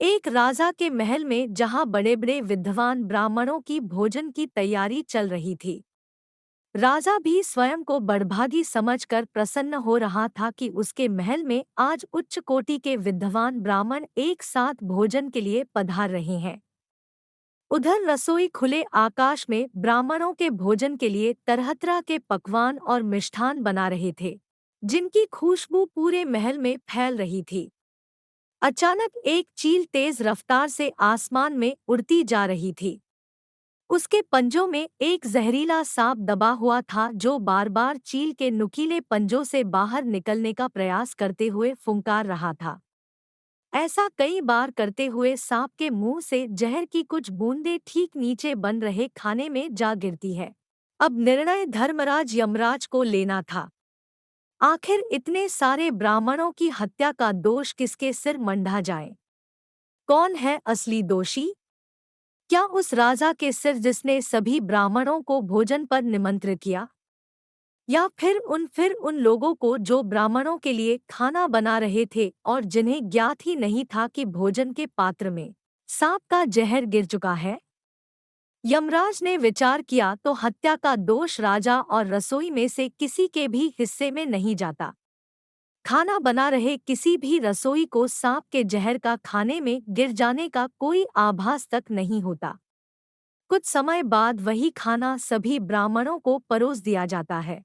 एक राजा के महल में जहां बड़े बड़े विद्वान ब्राह्मणों की भोजन की तैयारी चल रही थी। राजा भी स्वयं को बड़भागी समझकर प्रसन्न हो रहा था कि उसके महल में आज उच्च कोटि के विद्वान ब्राह्मण एक साथ भोजन के लिए पधार रहे हैं। उधर रसोई खुले आकाश में ब्राह्मणों के भोजन के लिए तरह तरह के पकवान और मिष्ठान बना रहे थे, जिनकी खुशबू पूरे महल में फैल रही थी। अचानक एक चील तेज रफ्तार से आसमान में उड़ती जा रही थी। उसके पंजों में एक जहरीला सांप दबा हुआ था जो बार बार चील के नुकीले पंजों से बाहर निकलने का प्रयास करते हुए फुंकार रहा था। ऐसा कई बार करते हुए सांप के मुंह से जहर की कुछ बूंदें ठीक नीचे बन रहे खाने में जा गिरती है। अब निर्णय धर्मराज यमराज को लेना था। आखिर इतने सारे ब्राह्मणों की हत्या का दोष किसके सिर मंडा जाए? कौन है असली दोषी? क्या उस राजा के सिर जिसने सभी ब्राह्मणों को भोजन पर निमंत्रित किया, या फिर उन लोगों को जो ब्राह्मणों के लिए खाना बना रहे थे और जिन्हें ज्ञात ही नहीं था कि भोजन के पात्र में सांप का जहर गिर चुका है? यमराज ने विचार किया तो हत्या का दोष राजा और रसोई में से किसी के भी हिस्से में नहीं जाता। खाना बना रहे किसी भी रसोई को सांप के जहर का खाने में गिर जाने का कोई आभास तक नहीं होता। कुछ समय बाद वही खाना सभी ब्राह्मणों को परोस दिया जाता है।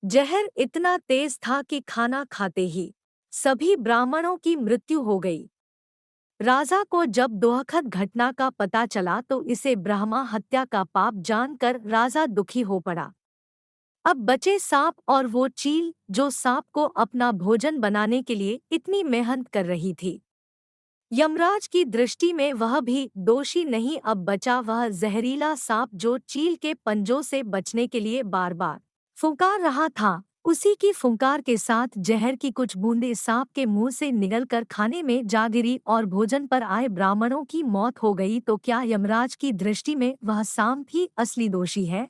जहर इतना तेज था कि खाना खाते ही सभी ब्राह्मणों की मृत्यु हो गई। राजा को जब दुखद घटना का पता चला तो इसे ब्रह्मा हत्या का पाप जानकर राजा दुखी हो पड़ा। अब बचे सांप और वो चील जो सांप को अपना भोजन बनाने के लिए इतनी मेहनत कर रही थी। यमराज की दृष्टि में वह भी दोषी नहीं, अब बचा वह जहरीला सांप जो चील के पंजों से बचने के लिए बार बार फुंकार रहा था। उसी की फुंकार के साथ जहर की कुछ बूंदें सांप के मुंह से निकलकर खाने में जा गिरी और भोजन पर आए ब्राह्मणों की मौत हो गई। तो क्या यमराज की दृष्टि में वह सांप ही असली दोषी है?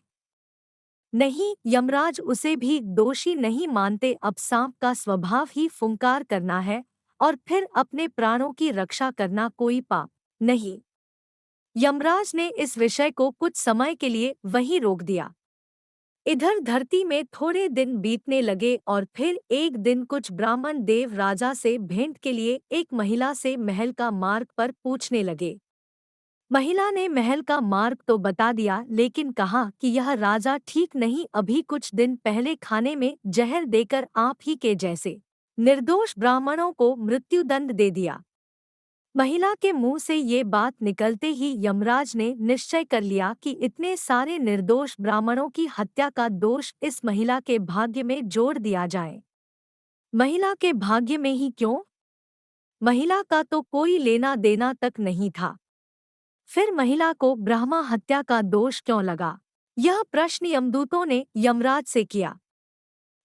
नहीं, यमराज उसे भी दोषी नहीं मानते। अब सांप का स्वभाव ही फुंकार करना है और फिर अपने प्राणों की रक्षा करना कोई पाप नहीं। यमराज ने इस विषय को कुछ समय के लिए वहीं रोक दिया। इधर धरती में थोड़े दिन बीतने लगे और फिर एक दिन कुछ ब्राह्मण देव राजा से भेंट के लिए एक महिला से महल का मार्ग पर पूछने लगे। महिला ने महल का मार्ग तो बता दिया, लेकिन कहा कि यह राजा ठीक नहीं, अभी कुछ दिन पहले खाने में जहर देकर आप ही के जैसे निर्दोष ब्राह्मणों को मृत्युदंड दे दिया। महिला के मुंह से ये बात निकलते ही यमराज ने निश्चय कर लिया कि इतने सारे निर्दोष ब्राह्मणों की हत्या का दोष इस महिला के भाग्य में जोड़ दिया जाए। महिला के भाग्य में ही क्यों? महिला का तो कोई लेना देना तक नहीं था। फिर महिला को ब्रह्मा हत्या का दोष क्यों लगा? यह प्रश्न यमदूतों ने यमराज से किया।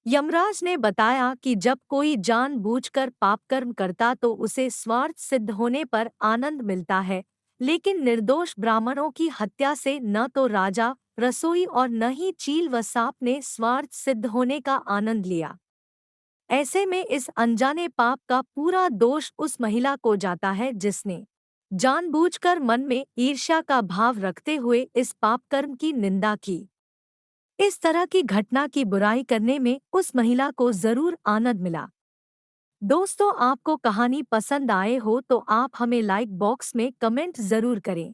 यमराज ने बताया कि जब कोई जानबूझकर पाप कर्म करता तो उसे स्वार्थ सिद्ध होने पर आनंद मिलता है, लेकिन निर्दोष ब्राह्मणों की हत्या से न तो राजा, रसोई और न ही चील व सांप ने स्वार्थ सिद्ध होने का आनंद लिया। ऐसे में इस अनजाने पाप का पूरा दोष उस महिला को जाता है जिसने जानबूझकर मन में ईर्ष्या का भाव रखते हुए इस पाप कर्म की निंदा की। इस तरह की घटना की बुराई करने में उस महिला को जरूर आनंद मिला। दोस्तों, आपको कहानी पसंद आए हो तो आप हमें लाइक बॉक्स में कमेंट जरूर करें।